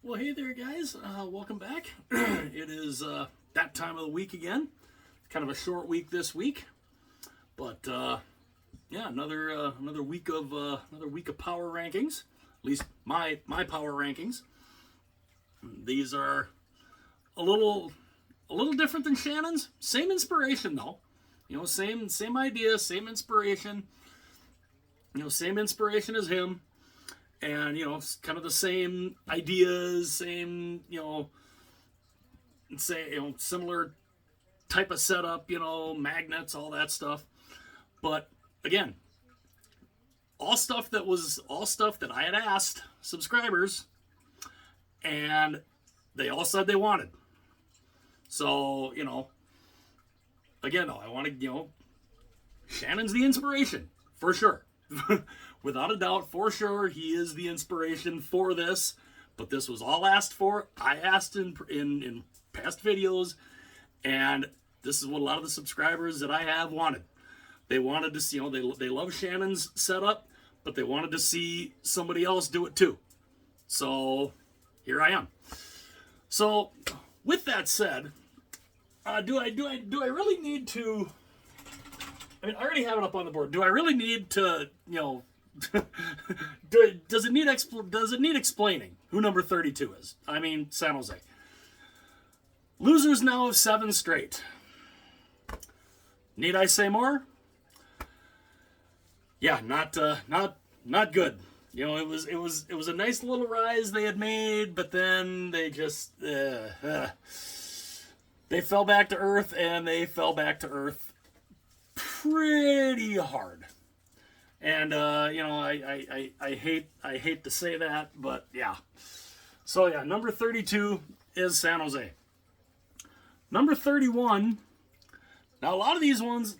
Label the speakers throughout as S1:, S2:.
S1: Well, hey there, guys. Welcome back. It is that time of the week again. Kind of a short week this week, but yeah, another week of power rankings. At least my power rankings. These are a little different than Shannon's. Same inspiration though. Same idea, same inspiration. Same inspiration as him. And, it's kind of the same ideas, same, similar type of setup, magnets, all that stuff. But again, all stuff that I had asked subscribers, and they all said they wanted. So, again, though, I want to, Shannon's the inspiration, for sure. Without a doubt, for sure, he is the inspiration for this. But this was all asked for. I asked in past videos, and this is what a lot of the subscribers that I have wanted. They wanted to see, they love Shannon's setup, but they wanted to see somebody else do it too. So here I am. So with that said, do I really need to? I mean, I already have it up on the board. Do I really need to, does it need explaining who number 32 is? I mean, San Jose. Losers now of 7 straight. Need I say more? Yeah, not good. It was a nice little rise they had made, but then they just they fell back to earth, and they fell back to earth pretty hard. And I hate to say that, but yeah. So yeah, number 32 is San Jose. Number 31. Now a lot of these ones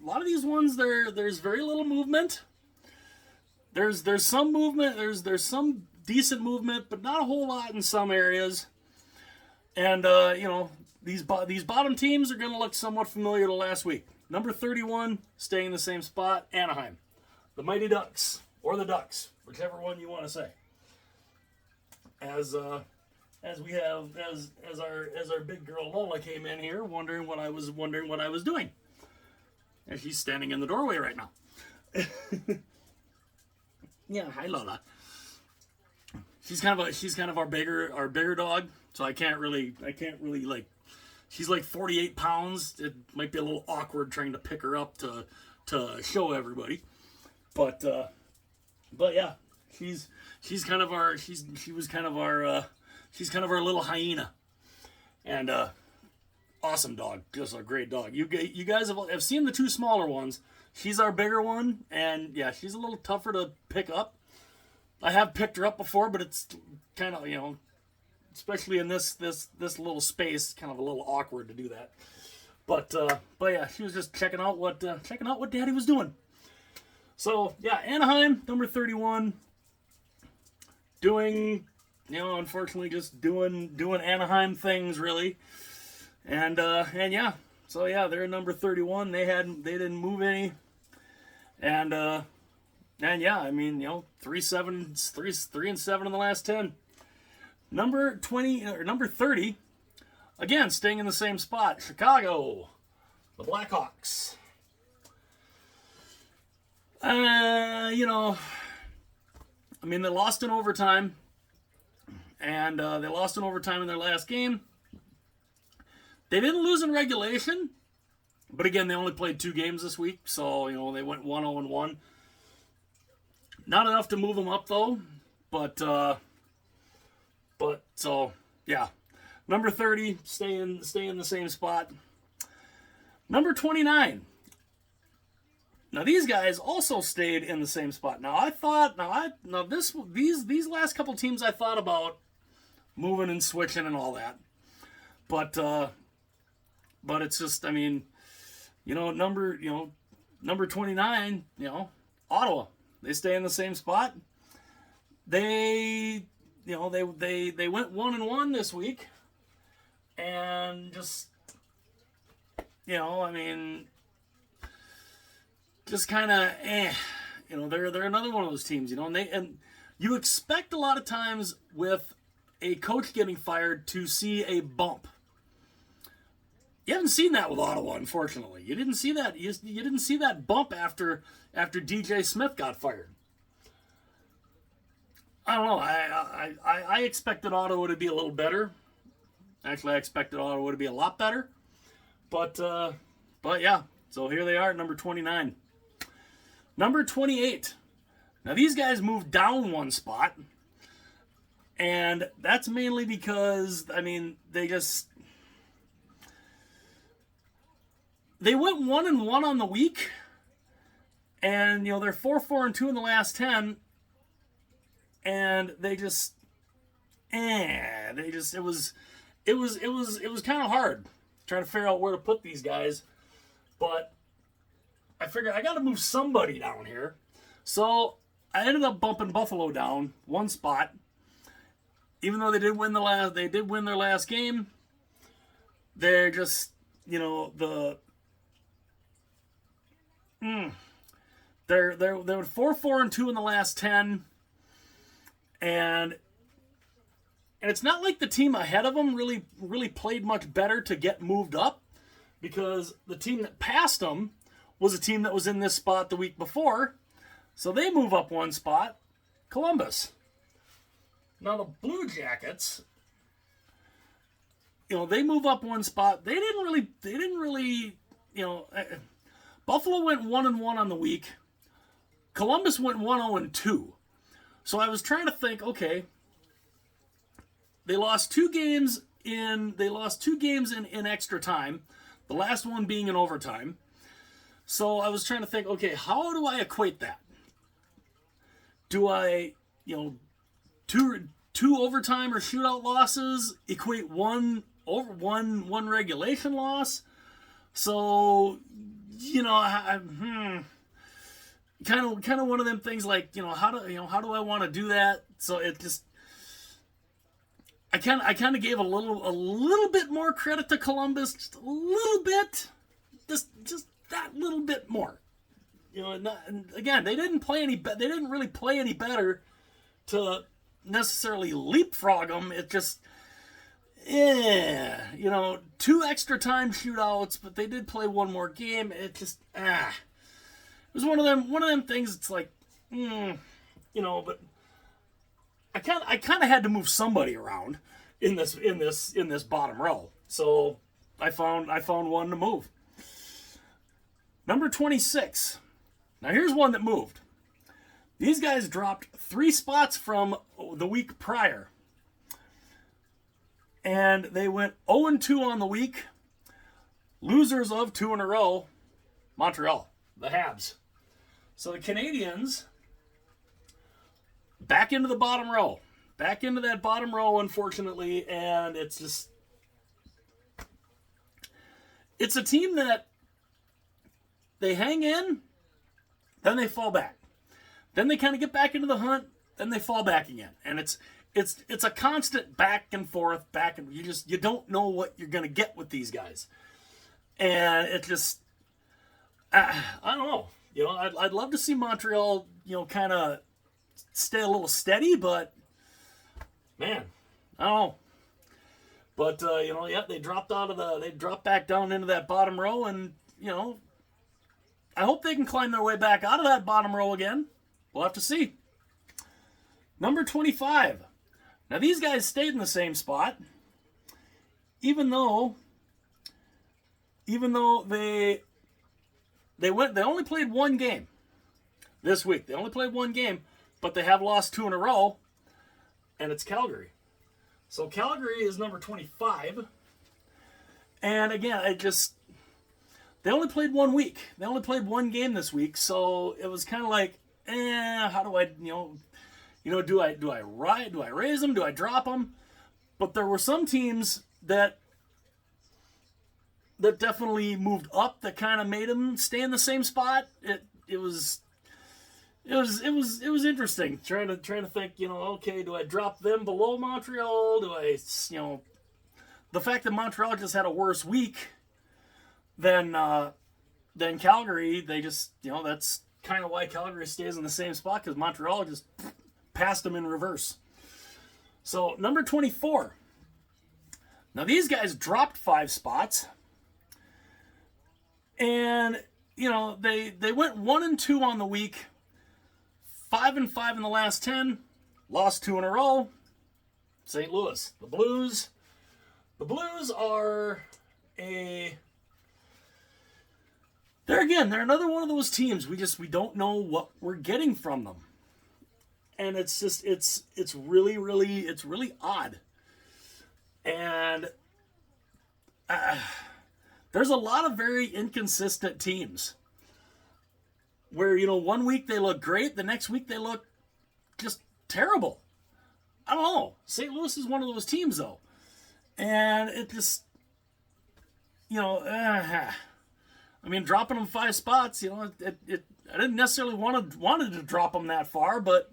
S1: there's very little movement. There's some movement, there's some decent movement, but not a whole lot in some areas. And these bottom teams are going to look somewhat familiar to last week. Number 31, staying in the same spot, Anaheim. The Mighty Ducks, or the Ducks, whichever one you want to say. As our big girl Lola came in here, wondering what I was doing, and she's standing in the doorway right now. Yeah, hi Lola. She's kind of our bigger dog, so I can't really like. She's like 48 pounds. It might be a little awkward trying to pick her up to show everybody. But yeah, she's kind of our little hyena, and awesome dog, just a great dog. You guys have seen the 2 smaller ones. She's our bigger one, and yeah, she's a little tougher to pick up. I have picked her up before, but it's kind of especially in this little space, kind of a little awkward to do that. But yeah, she was just checking out what Daddy was doing. So yeah, Anaheim, number 31, doing, unfortunately just doing Anaheim things really, and yeah, so yeah, they're number 31. They didn't move any, and yeah, I mean 3-7 in the last 10. Number 20 or number 30, again staying in the same spot, Chicago, the Blackhawks. I mean, they lost in overtime, and they lost in overtime in their last game. They didn't lose in regulation, but again, they only played 2 games this week, so they went 1-0-1. Not enough to move them up though, but so yeah, number 30, stay in the same spot. Number 29. Now these guys also stayed in the same spot. Now these last couple teams I thought about moving and switching and all that, but it's just, I mean, number 29, Ottawa, they stay in the same spot. They went 1-1 this week, and just I mean, just kind of they're another one of those teams, and you expect a lot of times with a coach getting fired to see a bump. You haven't seen that with Ottawa, unfortunately. You didn't see that. You didn't see that bump after DJ Smith got fired. I don't know. I expected Ottawa to be a little better. Actually, I expected Ottawa to be a lot better. But yeah. So here they are at number 29. Number 28. Now these guys moved down one spot. And that's mainly because, I mean, they went 1-1 on the week. And, you know, they're 4-4-2 in the last 10. And it was kind of hard trying to figure out where to put these guys. But I figured I got to move somebody down here. So I ended up bumping Buffalo down one spot. Even though they did win their last game. They're just, you know, they're 4-4-2 in the last 10. And it's not like the team ahead of them really played much better to get moved up, because the team that passed them was a team that was in this spot the week before. So they move up one spot, Columbus. Now the Blue Jackets, you know, they move up one spot. They didn't really, you know, Buffalo went 1-1 on the week. Columbus went 1-0-2. So I was trying to think, okay, they lost two games in extra time, the last one being in overtime. So I was trying to think, okay, how do I equate that? Do I, you know, two overtime or shootout losses equate one regulation loss? So, you know, kind of one of them things, like, you know, how do I want to do that? So it just, I kind of gave a little bit more credit to Columbus, just a little bit, just that little bit more. You know, and again, they didn't really play any better to necessarily leapfrog them. It just, you know, two extra time shootouts, but they did play one more game. It just, it was one of them things. It's like, you know, but I kind of had to move somebody around in this bottom row. So I found one to move. Number 26. Now here's one that moved. These guys dropped 3 spots from the week prior. And they went 0-2 on the week. Losers of 2 in a row. Montreal, the Habs. So the Canadiens back into the bottom row. Back into that bottom row, unfortunately. And it's just, it's a team that they hang in, then they fall back. Then they kind of get back into the hunt, then they fall back again. And it's a constant back and forth, you don't know what you're going to get with these guys. And it just, I don't know. You know, I'd love to see Montreal, you know, kind of stay a little steady, but man, I don't know. But you know, yeah, they dropped back down into that bottom row, and you know, I hope they can climb their way back out of that bottom row again. We'll have to see. Number 25. Now these guys stayed in the same spot, even though they only played one game this week. They only played one game, but they have lost 2 in a row, and it's Calgary. So Calgary is number 25. And again, they only played 1 week. They only played one game this week, so it was kind of like, how do I, do I raise them? Do I drop them? But there were some teams that definitely moved up, that kind of made them stay in the same spot. It was interesting trying to think, okay, do I drop them below Montreal? Do I, the fact that Montreal just had a worse week than Calgary, they just, that's kind of why Calgary stays in the same spot, because Montreal just passed them in reverse. So, number 24. Now, these guys dropped 5 spots. And, they went 1-2 on the week. 5-5 in the last 10. Lost 2 in a row. St. Louis. The Blues. The Blues are they're another one of those teams. We don't know what we're getting from them. And it's really odd. And there's a lot of very inconsistent teams where, 1 week they look great, the next week they look just terrible. I don't know. St. Louis is one of those teams, though. And it just, dropping them 5 spots, I didn't necessarily wanted to drop them that far, but,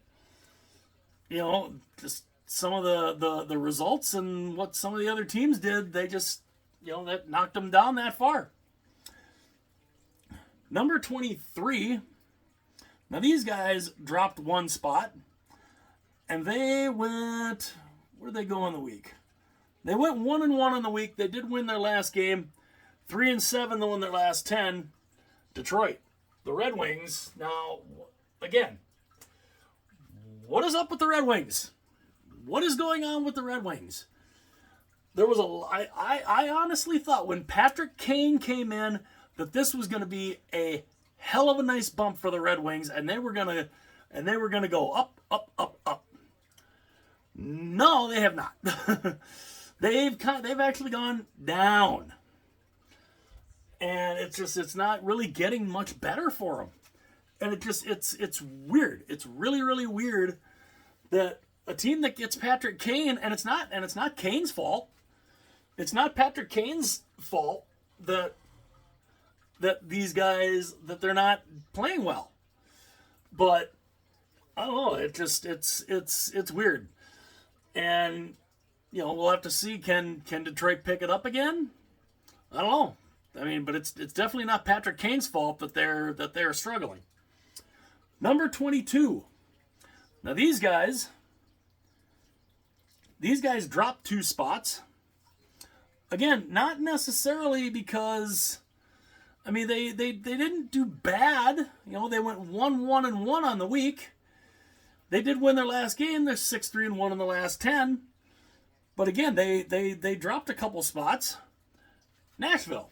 S1: just some of the results and what some of the other teams did, they just, that knocked them down that far. Number 23. Now, these guys dropped 1 spot, and they went, where did they go on the week? They went 1-1 on the week. They did win their last game. 3-7, they won their last 10. Detroit, the Red Wings. Now, again, what is up with the Red Wings? What is going on with the Red Wings? There was I honestly thought when Patrick Kane came in that this was going to be a hell of a nice bump for the Red Wings, and they were gonna go up, up, up, up. No, they have not. They've actually gone down. And it's not really getting much better for them. And it's weird. It's really, really weird that a team that gets Patrick Kane, and it's not Kane's fault. It's not Patrick Kane's fault that these guys, that they're not playing well. But I don't know, it's weird. And we'll have to see, can Detroit pick it up again? I don't know. But it's definitely not Patrick Kane's fault that they're struggling. Number 22. Now these guys dropped 2 spots. Again, not necessarily because they didn't do bad. They went 1-1-1 on the week. They did win their last game. They're 6-3-1 in the last 10. But again, they dropped a couple spots. Nashville.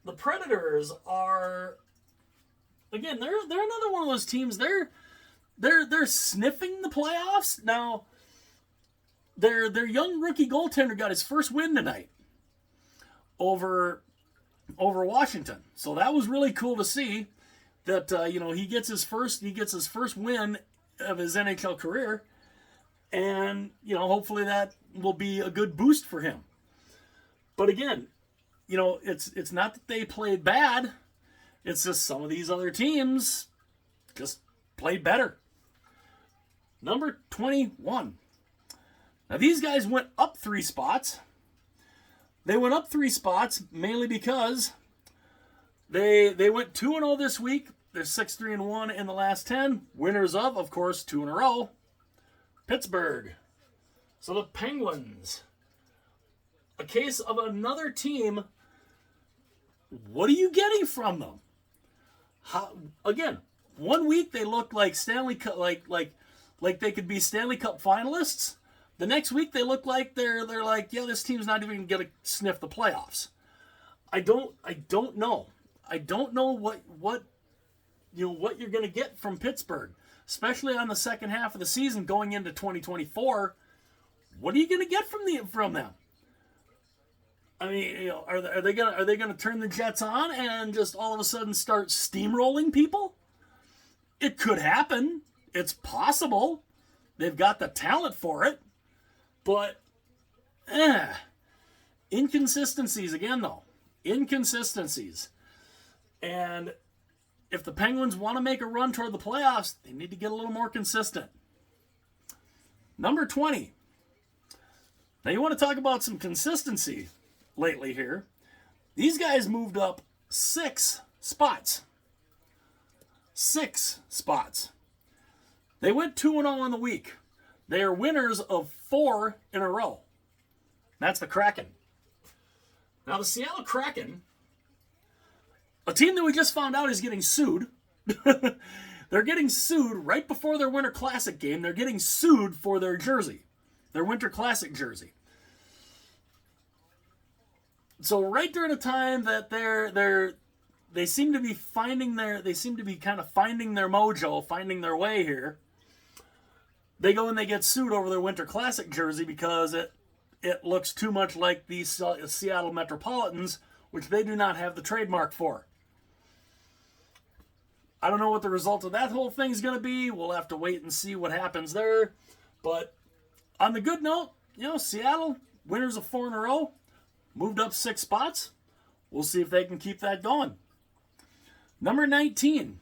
S1: The Predators are, again, they're another one of those teams. They're sniffing the playoffs. Now, their young rookie goaltender got his first win tonight over Washington. So that was really cool to see that he gets his first win of his NHL career, and hopefully that will be a good boost for him. But again, it's not that they played bad. It's just some of these other teams just played better. Number 21. Now these guys went up 3 spots. They went up 3 spots mainly because they went 2-0 this week. They're 6-3-1 in the last 10. Winners of course, 2 in a row. Pittsburgh. So the Penguins. A case of another team. What are you getting from them? Again, 1 week they look like Stanley Cup, like they could be Stanley Cup finalists. The next week they look like they're like, yeah, this team's not even gonna sniff the playoffs. I don't know. I don't know what you're gonna get from Pittsburgh, especially on the second half of the season going into 2024. What are you gonna get from them? Are they gonna turn the Jets on and just all of a sudden start steamrolling people? It could happen. It's possible. They've got the talent for it. But inconsistencies again, though. Inconsistencies. And if the Penguins want to make a run toward the playoffs, they need to get a little more consistent. Number 20. Now you want to talk about some consistency lately here. These guys moved up 6 spots. 6 spots. They went 2-0 on the week. They are winners of 4 in a row. That's the Kraken. Now, the Seattle Kraken, a team that we just found out is getting sued. They're getting sued right before their Winter Classic game. They're getting sued for their jersey, their Winter Classic jersey. So right during the time that they seem to be kind of finding their mojo, finding their way here, they go and they get sued over their Winter Classic jersey because it looks too much like the Seattle Metropolitans, which they do not have the trademark for. I don't know what the result of that whole thing's going to be. We'll have to wait and see what happens there. But on the good note, Seattle, winners of 4 in a row, moved up 6 spots. We'll see if they can keep that going. Number 19,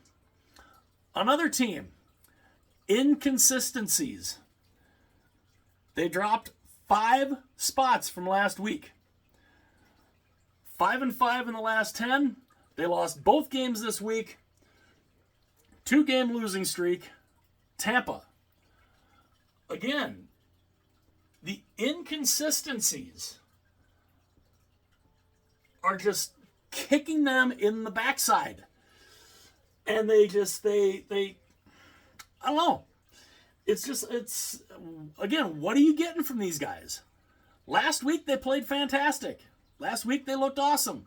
S1: another team, inconsistencies. They dropped 5 spots from last week. 5-5 in the last 10. They lost both games this week. 2-game losing streak. Tampa. Again, the inconsistencies are just kicking them in the backside. And they I don't know. It's again, what are you getting from these guys? Last week they played fantastic. Last week they looked awesome.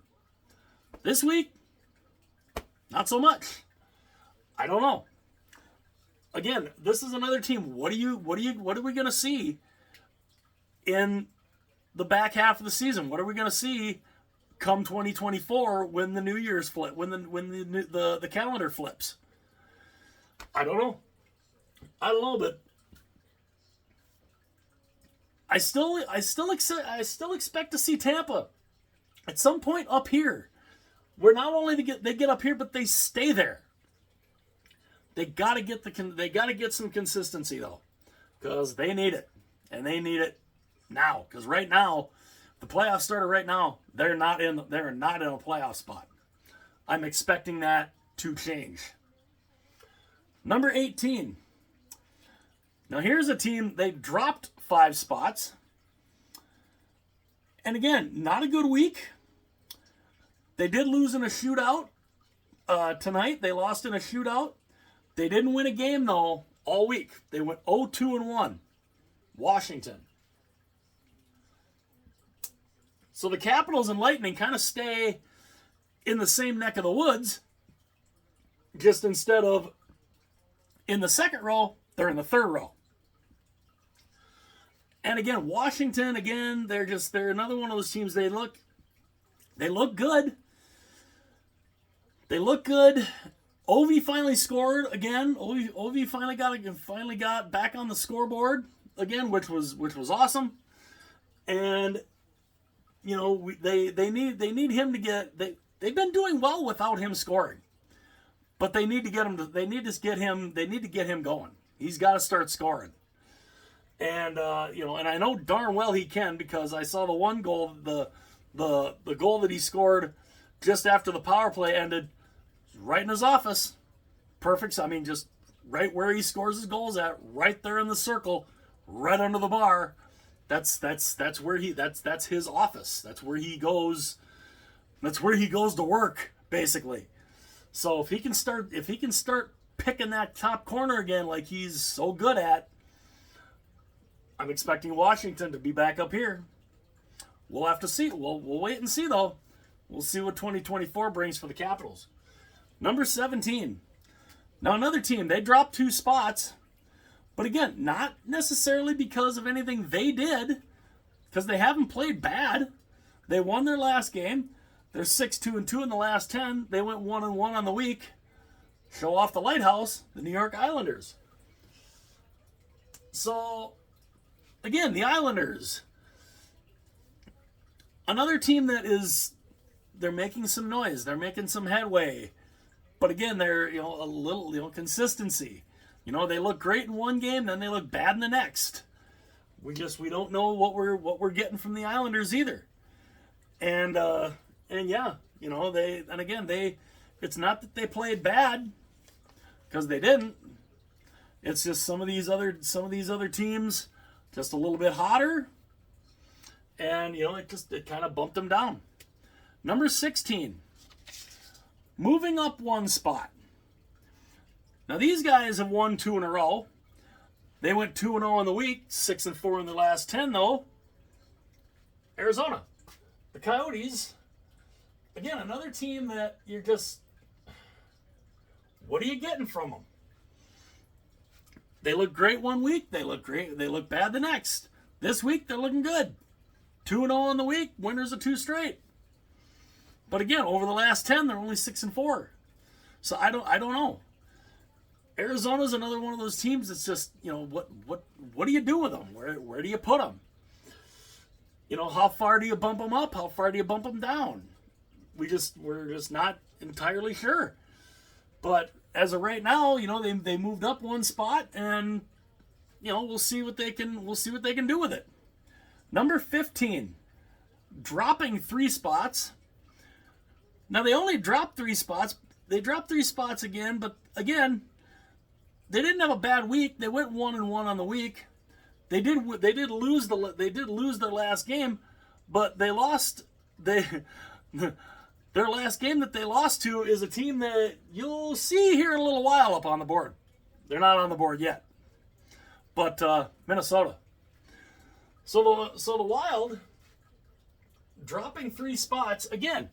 S1: This week, not so much. I don't know. Again, this is another team. What are we going to see in the back half of the season? What are we going to see come 2024 when the New Year's flip, when the calendar flips? I don't know, but I still expect to see Tampa at some point up here, where not only they get up here, but they stay there. They gotta get some consistency though, because they need it, and they need it now. Because right now, the playoffs started right now. They're not in a playoff spot. I'm expecting that to change. Number 18. Now here's a team, they dropped 5 spots. And again, not a good week. They did lose in a shootout tonight. They lost in a shootout. They didn't win a game, though, all week. They went 0-2-1. Washington. So the Capitals and Lightning kind of stay in the same neck of the woods. Just instead of in the second row, they're in the third row. And again, Washington, they're another one of those teams. They look good. They look good. Ovi finally scored again. Ovi finally got back on the scoreboard again, which was awesome. And they need him to get. They've been doing well without him scoring, but they need to get him going. He's got to start scoring. And and I know darn well he can, because I saw the one goal, the goal that he scored just after the power play ended, right in his office. Perfect. I mean, just right where he scores his goals at, right there in the circle, right under the bar. That's where that's his office. That's where he goes. That's where he goes to work, basically. So if he can start picking that top corner again like he's so good at, I'm expecting Washington to be back up here. We'll have to see. We'll wait and see, though. We'll see what 2024 brings for the Capitals. Number 17. Now, another team, they dropped 2 spots. But again, not necessarily because of anything they did, because they haven't played bad. They won their last game. They're 6-2-2 in the last 10. They went 1-1 on the week. Show off the lighthouse, the New York Islanders. So, again, the Islanders, another team they're making some noise. They're making some headway. But again, they're, a little, consistency. They look great in one game, then they look bad in the next. We don't know what we're getting from the Islanders either. And yeah, it's not that they played bad, because they didn't. It's just some of these other teams just a little bit hotter, and it kind of bumped them down. Number 16, moving up one spot. Now these guys have won 2 in a row. They went 2-0 in the week, 6-4 in the last 10 though. Arizona, the Coyotes, again another team that you're just, what are you getting from them? They look great one week, they look bad the next. This week they're looking good. 2-0 in the week, winners of 2 straight. But again, over the last 10, they're only 6-4. So I don't know. Arizona's another one of those teams that's just, what do you do with them? Where do you put them? How far do you bump them up? How far do you bump them down? We're just not entirely sure. But as of right now, they moved up one spot, and we'll see what they can do with it. Number 15, dropping 3 spots. Now they only dropped 3 spots. They dropped 3 spots again, but again, they didn't have a bad week. They went 1-1 on the week. They did lose their last game, but they lost. Their last game that they lost to is a team that you'll see here in a little while up on the board. They're not on the board yet, but Minnesota. So the Wild dropping 3 spots again,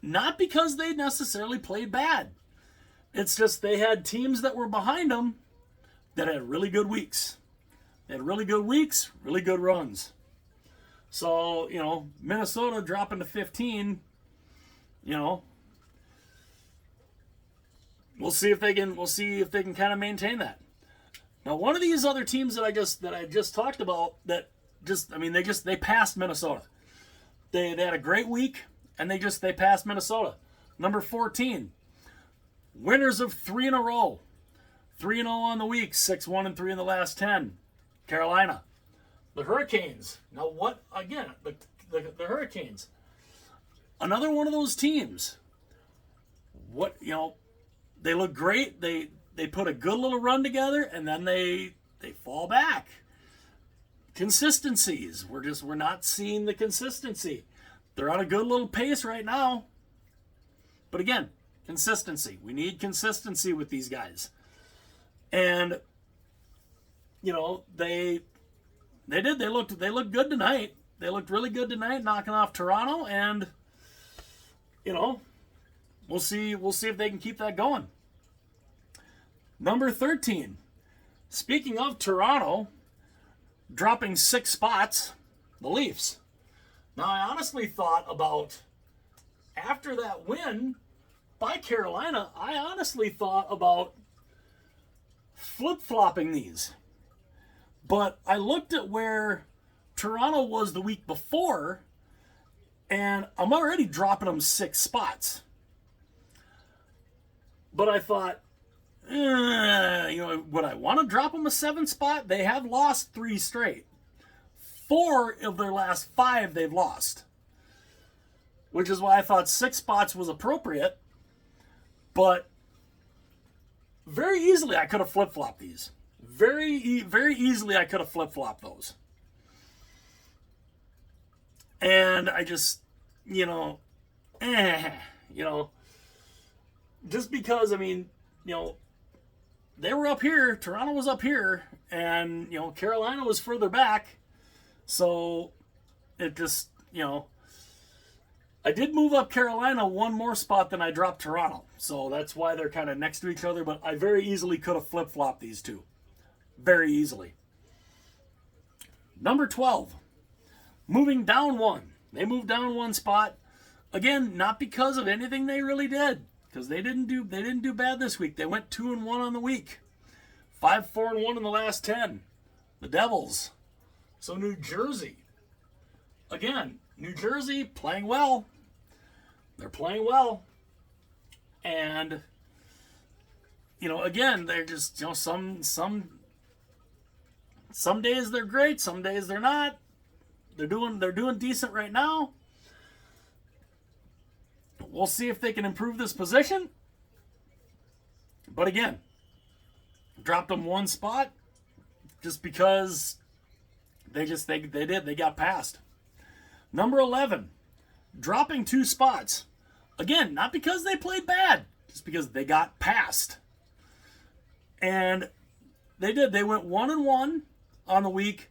S1: not because they necessarily played bad. It's just they had teams that were behind them that had really good weeks. They had really good weeks, really good runs. So, Minnesota dropping to 15, we'll see if they can kind of maintain that. Now, one of these other teams that I just talked about they passed Minnesota. They had a great week, and they passed Minnesota. Number 14, winners of 3 in a row. 3-0 on the week, 6-1-3 in the last 10. Carolina. The Hurricanes. Now what, again, the Hurricanes. Another one of those teams. They look great. They put a good little run together, and then they fall back. Consistencies. We're not seeing the consistency. They're on a good little pace right now. But again, consistency. We need consistency with these guys. And they looked good tonight. They looked really good tonight, knocking off Toronto, and we'll see if they can keep that going. Number 13. Speaking of Toronto, dropping 6 spots, the Leafs. Now I honestly thought about, after that win by Carolina, I honestly thought about flip-flopping these. But I looked at where Toronto was the week before, and I'm already dropping them 6 spots. But I thought, would I want to drop them a 7th spot? They have lost 3 straight. 4 of their last 5 they've lost. Which is why I thought 6 spots was appropriate. But very easily I could have flip-flopped these. Very easily I could have flip-flopped those. And I just, just because, they were up here, Toronto was up here, and, Carolina was further back. So it just, I did move up Carolina 1 more spot than I dropped Toronto. So that's why they're kind of next to each other, but I very easily could have flip-flopped these 2. Very easily. Number 12, moving down 1. They moved down 1 spot. Again, not because of anything they really did, because they didn't do bad this week. They went 2-1 on the week. 5-4-1 in the last 10. The Devils. So New Jersey. Again, New Jersey playing well. They're playing well. And again, they're just some days they're great, some days they're not. They're doing decent right now. We'll see if they can improve this position. But again, dropped them one spot just because they got passed. Number 11, dropping 2 spots. Again, not because they played bad, just because they got passed. And they did. They went 1-1 on the week.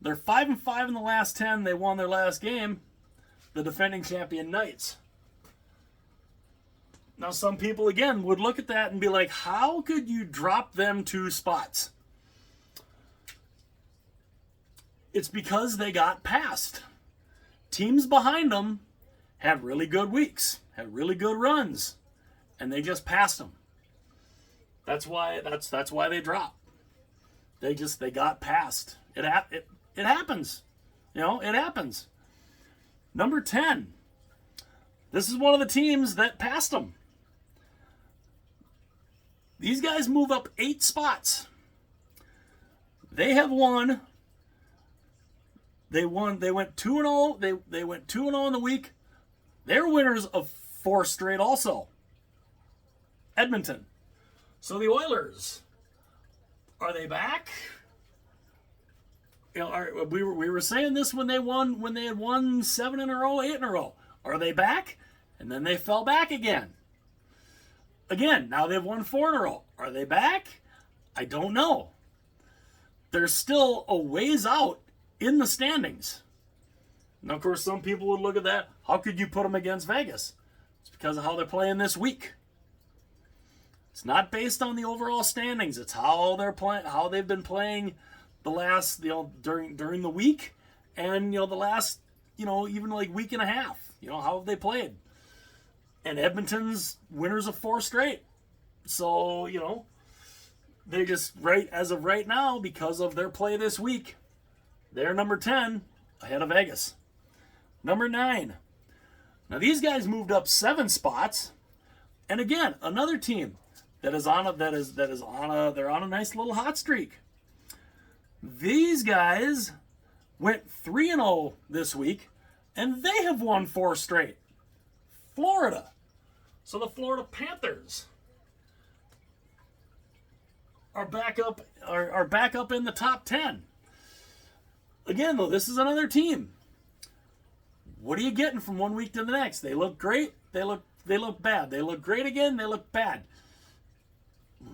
S1: They're 5-5 in the last 10. They won their last game. The defending champion Knights. Now, some people, again, would look at that and be like, how could you drop them 2 spots? It's because they got passed. Teams behind them had really good weeks, had really good runs, and they just passed them. That's why they dropped. They got passed. It happens. You know, it happens. Number 10. This is one of the teams that passed them. These guys move up 8 spots. They have won. They went 2-0. They went 2-0 in the week. They're winners of 4 straight also. Edmonton. So the Oilers, are they back? You know, we were saying this when they had won 7 in a row, 8 in a row. Are they back? And then they fell back again. Again, now they've won 4 in a row. Are they back? I don't know. They're still a ways out in the standings. Now, of course, some people would look at that. How could you put them against Vegas? It's because of how they're playing this week. It's not based on the overall standings. It's how they're playing, how they've been playing the last, during the week, and the last, even like week and a half. How have they played? And Edmonton's winners of 4 straight. So, they just, as of right now, because of their play this week, they're number 10 ahead of Vegas. Number 9. Now these guys moved up 7 spots. And again, another team they're on a nice little hot streak. These guys went 3-0 this week, and they have won 4 straight. Florida. So the Florida Panthers are back up in the top 10. Again, though, this is another team. What are you getting from one week to the next? They look great. They look bad. They look great again. They look bad.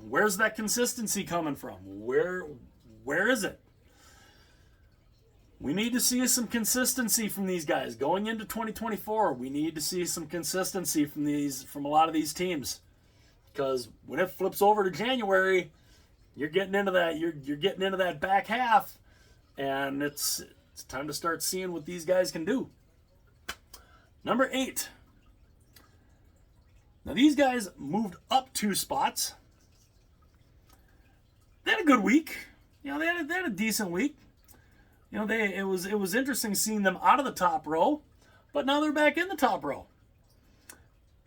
S1: Where's that consistency coming from? Where is it? We need to see some consistency from these guys going into 2024. We need to see some consistency from a lot of these teams, because when it flips over to January, you're getting into that back half, and it's time to start seeing what these guys can do. Number 8. Now these guys moved up 2 spots. They had a good week. They had a decent week. It was interesting seeing them out of the top row, but now they're back in the top row.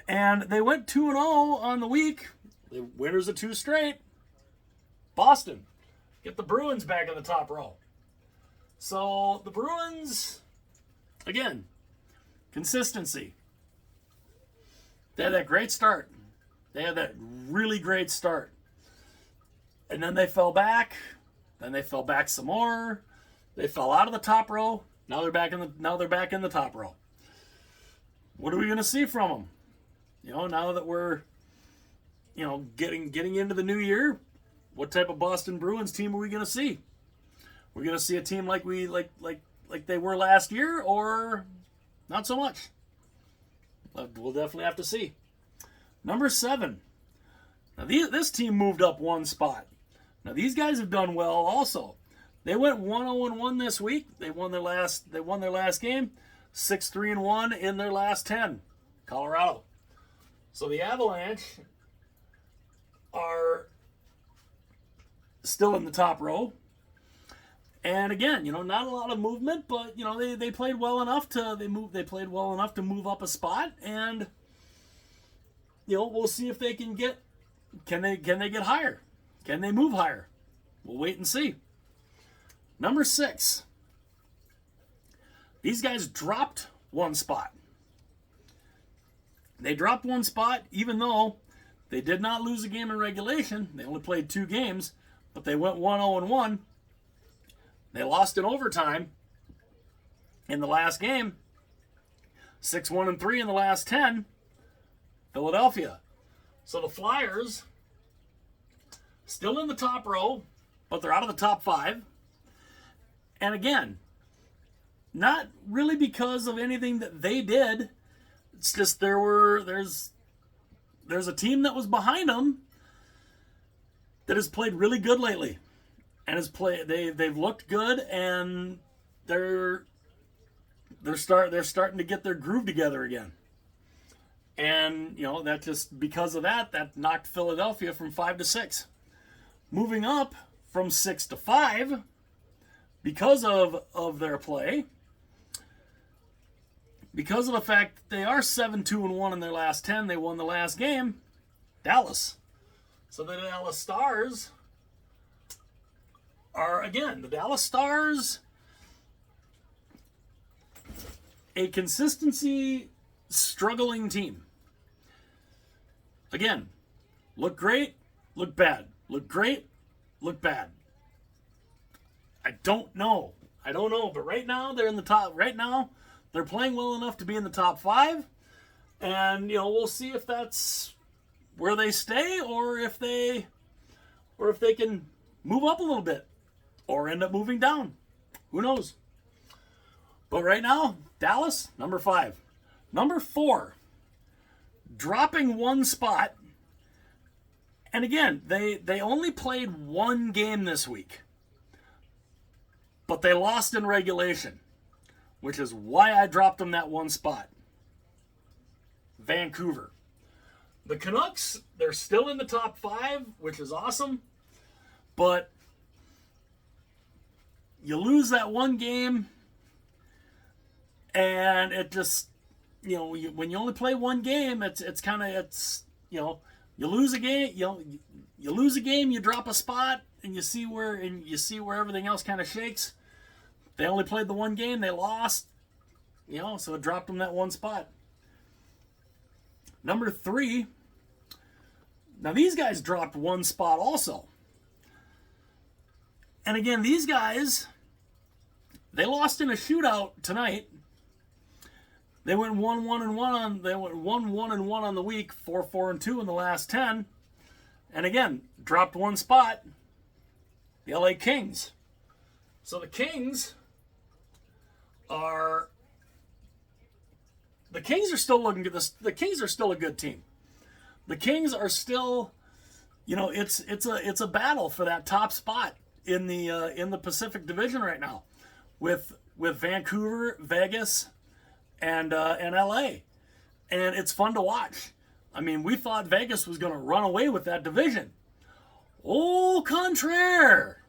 S1: And they went 2-0 on the week. They're winners of 2 straight. Boston, get the Bruins back in the top row. So the Bruins, again, consistency. They had that great start. They had that really great start. And then they fell back. Then they fell back some more. They fell out of the top row. Now they're back in the top row. What are we going to see from them? Now that we're getting into the new year, what type of Boston Bruins team are we going to see? We're going to see a team like they were last year, or not so much. We'll definitely have to see. Number 7. Now this team moved up 1 spot. Now these guys have done well also. They went 1-0-1 this week. They won their last game. 6-3-1 in their last 10. Colorado. So the Avalanche are still in the top row. And again, not a lot of movement, but they played well enough to move up a spot, and we'll see if they can get higher. Can they move higher? We'll wait and see. Number 6. These guys dropped 1 spot. They dropped 1 spot, even though they did not lose a game in regulation. They only played 2 games, but they went 1-0-1. They lost in overtime in the last game. 6-1-3 in the last 10. Philadelphia. So the Flyers still in the top row, but they're out of the top 5. And again, not really because of anything that they did. It's just there's a team that was behind them that has played really good lately, and they've looked good, and they're starting to get their groove together again. And that just because of that knocked Philadelphia from 5 to 6, moving up from 6 to 5 because of their play. Because of the fact that they are 7-2-1 in their last 10, they won the last game. Dallas. So the Dallas Stars are, again, the Dallas Stars, a consistency struggling team. Again, look great, look bad. Look great, look bad. I don't know, but right now they're in the top. Right now, they're playing well enough to be in the top 5, and we'll see if that's where they stay, or if they can move up a little bit, or end up moving down. Who knows? But right now, Dallas, number 5. Number 4, dropping one spot. And again, they only played one game this week, but they lost in regulation, which is why I dropped them that one spot. Vancouver. The Canucks, they're still in the top 5, which is awesome, but you lose that one game, and it just, when you only play one game, you lose a game, you drop a spot, and you see where everything else kind of shakes. They only played the one game, they lost, so it dropped them that one spot. Number 3, now these guys dropped one spot also. And again, these guys, they lost in a shootout tonight. They went 1-1-1 on. They went 1-1-1 on the week, 4-4-2 in the last 10, and again dropped one spot. The LA Kings. So the Kings are still looking at this. The Kings are still a good team. The Kings are still, it's a battle for that top spot in the Pacific Division right now, with Vancouver, Vegas, and LA, and it's fun to watch. I mean, we thought Vegas was going to run away with that division. Au contraire.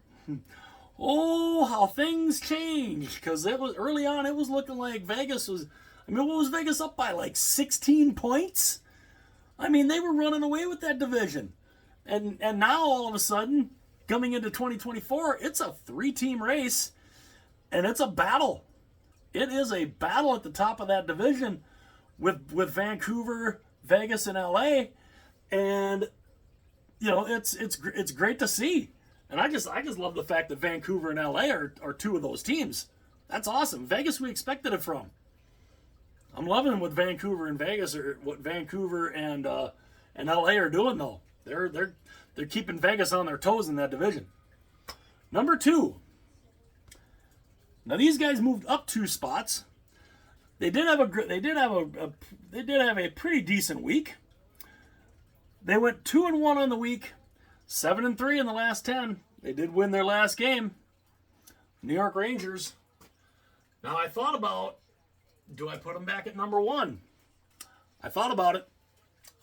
S1: Oh, how things changed, because it was early on. It was looking like Vegas was. I mean, what was Vegas up by, like 16 points? I mean, they were running away with that division, and now all of a sudden, coming into 2024, it's a 3-team race, and it's a battle. It is a battle at the top of that division with Vancouver, Vegas, and LA, and it's great to see. And I just love the fact that Vancouver and LA are 2 of those teams. That's awesome. Vegas, we expected it from. I'm loving what Vancouver and Vegas are, what Vancouver and LA are doing though. They're keeping Vegas on their toes in that division. Number 2. Now these guys moved up 2 spots. They did have a pretty decent week. They went 2-1 on the week, 7-3 in the last 10. They did win their last game. New York Rangers. Now I thought about, do I put them back at number 1? I thought about it.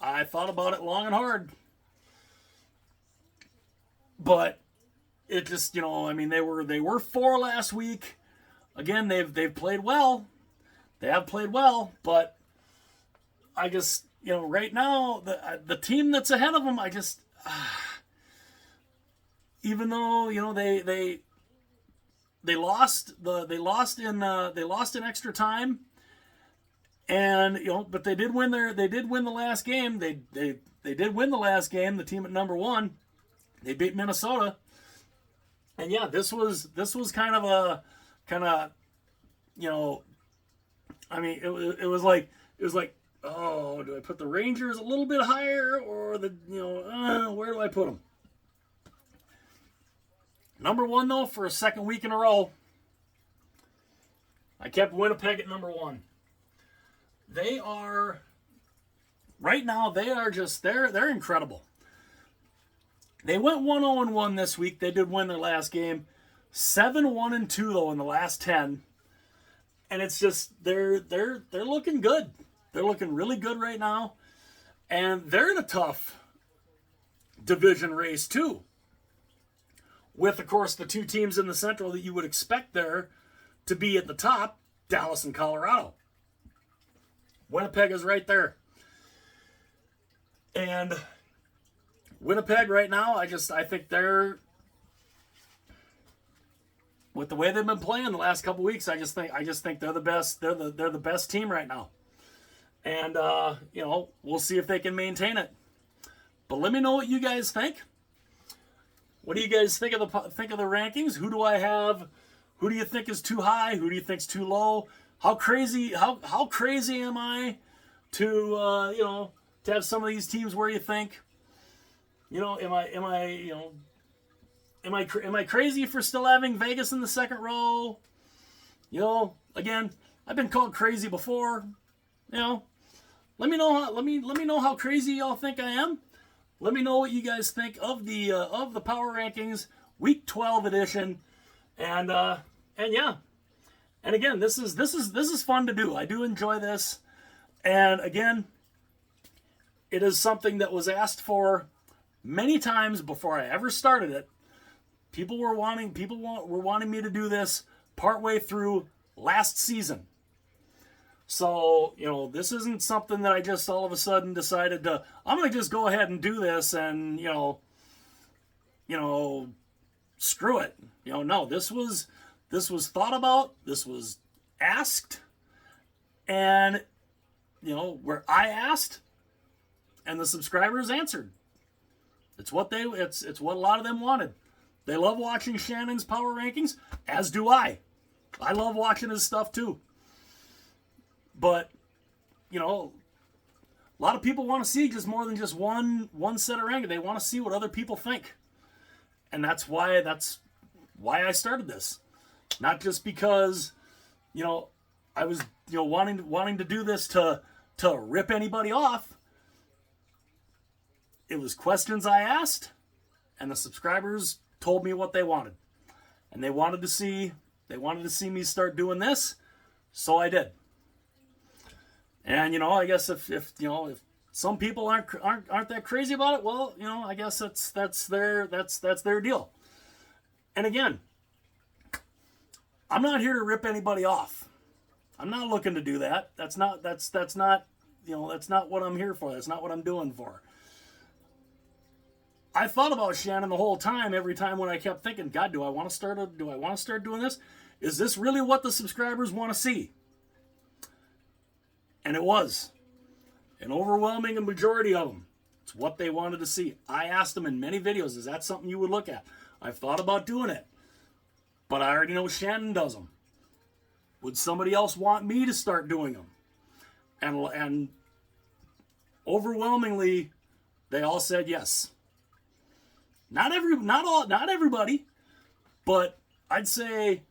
S1: I thought about it long and hard. But it just, they were 4 last week. Again, they've played well. They have played well, but I just, right now the team that's ahead of them, even though they lost in extra time, and but they did win the last game. They did win the last game. The team at number 1, they beat Minnesota. And yeah, this was kind of, you know, I mean, it was like, oh, do I put the Rangers a little bit higher, or where do I put them? Number one, though, for a second week in a row, I kept Winnipeg at number one. They are, right now, they're incredible. They went 1-0-1 this week. They did win their last game. 7-1-2 though in the last 10. And it's just they're looking good. They're looking really good right now. And they're in a tough division race too. With, of course, the two teams in the Central that you would expect there to be at the top, Dallas and Colorado. Winnipeg is right there. And Winnipeg right now, I think they're, with the way they've been playing the last couple weeks, I just think they're the best. They're the best team right now. And we'll see if they can maintain it. But let me know what you guys think. What do you guys think of the rankings? Who do I have? Who do you think is too high? Who do you think's too low? How crazy am I to have some of these teams where you think, am I crazy for still having Vegas in the second row? Again, I've been called crazy before. Let me know how crazy y'all think I am. Let me know what you guys think of the Power Rankings Week 12 edition, and yeah, and again, this is fun to do. I do enjoy this, and again, it is something that was asked for many times before I ever started it. People were wanting me to do this partway through last season. So, this isn't something that I just all of a sudden decided I'm going to just go ahead and do this and, screw it. No, this was thought about, this was asked, and, where I asked and the subscribers answered. It's what a lot of them wanted. They love watching Shannon's Power Rankings, as do I. I love watching his stuff too. But, a lot of people want to see just more than just one set of rankings. They want to see what other people think. And that's why I started this. Not just because, I was, wanting to do this to rip anybody off. It was questions I asked, and the subscribers told me what they wanted. And they wanted to see me start doing this, so I did. And I guess if some people aren't that crazy about it, well, I guess that's their deal. And again, I'm not here to rip anybody off. I'm not looking to do that. That's not what I'm here for. That's not what I'm doing for. I thought about Shannon the whole time. Every time when I kept thinking, God, do I want to start doing this? Is this really what the subscribers want to see? And it was. An overwhelming majority of them. It's what they wanted to see. I asked them in many videos, is that something you would look at? I've thought about doing it. But I already know Shannon does them. Would somebody else want me to start doing them? And overwhelmingly, they all said yes. Not everybody, but I'd say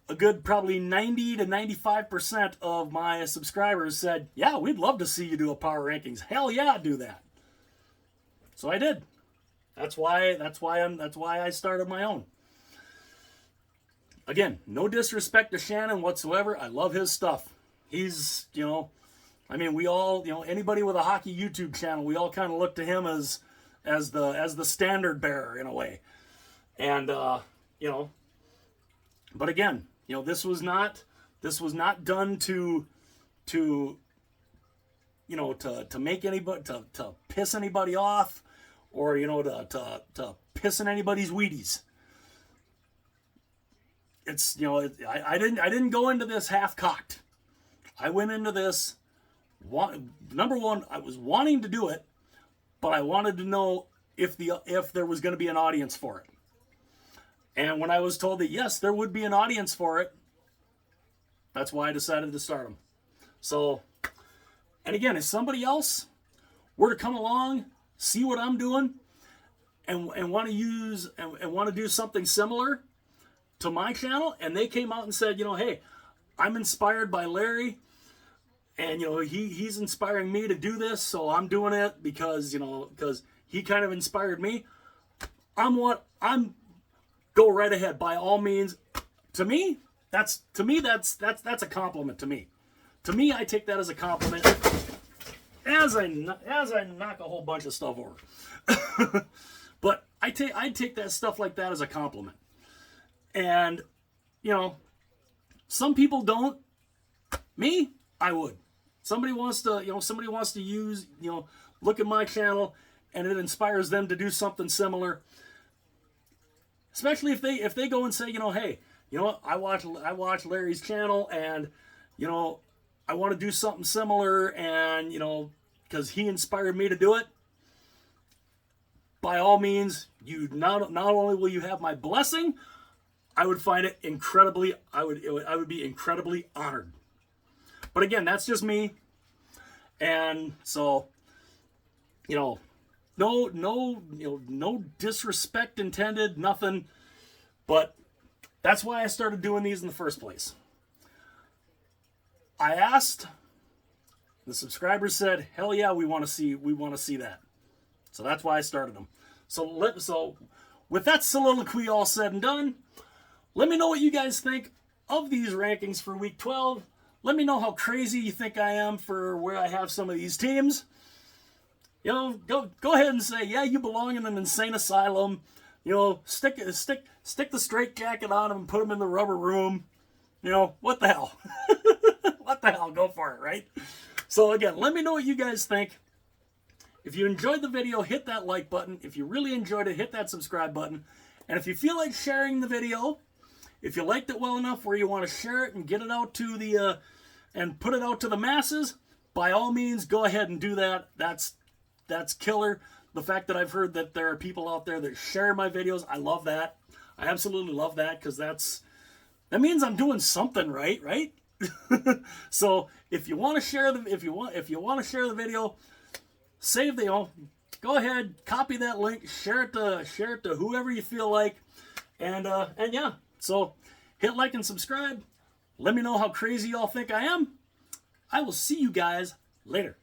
S1: a good probably 90 to 95% of my subscribers said, yeah, we'd love to see you do a Power Rankings. Hell yeah, do that. So I did. That's why I started my own. Again, no disrespect to Shannon whatsoever. I love his stuff. He's, we all, anybody with a hockey YouTube channel, we all kind of look to him as the standard bearer in a way. And but again, this was not done to make anybody to piss anybody off, or to piss in anybody's Wheaties. It's I didn't go into this half cocked. I went into this number one, I was wanting to do it, but I wanted to know if there was going to be an audience for it. And when I was told that, yes, there would be an audience for it, that's why I decided to start them. So, and again, if somebody else were to come along, see what I'm doing, and want to use and want to do something similar to my channel, and they came out and said, hey, I'm inspired by Larry, and he's inspiring me to do this, so I'm doing it because he kind of inspired me. Go right ahead, by all means. To me, that's a compliment to me. To me, I take that as a compliment as I knock a whole bunch of stuff over. But I take that stuff like that as a compliment. And some people don't. Me, I would. Somebody wants to use, look at my channel and it inspires them to do something similar. Especially if they go and say, hey, I watch Larry's channel, and I want to do something similar, and because he inspired me to do it. By all means, you not only will you have my blessing, I would find it incredibly. I would be incredibly honored. But again, that's just me, and so no disrespect intended, nothing. But that's why I started doing these in the first place. I asked, the subscribers said, "Hell yeah, we want to see that." So that's why I started them. So with that soliloquy all said and done, let me know what you guys think of these rankings for week 12. Let me know how crazy you think I am for where I have some of these teams. Go ahead and say, yeah, you belong in an insane asylum. Stick the straitjacket on them and put them in the rubber room. What the hell? What the hell? Go for it, right? So again, let me know what you guys think. If you enjoyed the video, hit that like button. If you really enjoyed it, hit that subscribe button. And if you feel like sharing the video, if you liked it well enough where you want to share it and get it out to and put it out to the masses, by all means, go ahead and do that. That's killer. The fact that I've heard that there are people out there that share my videos, I love that. I absolutely love that, because that means I'm doing something right? So if you want to share the video, save the go ahead, copy that link, share it to whoever you feel like, and yeah. So hit like and subscribe. Let me know how crazy y'all think I am. I will see you guys later.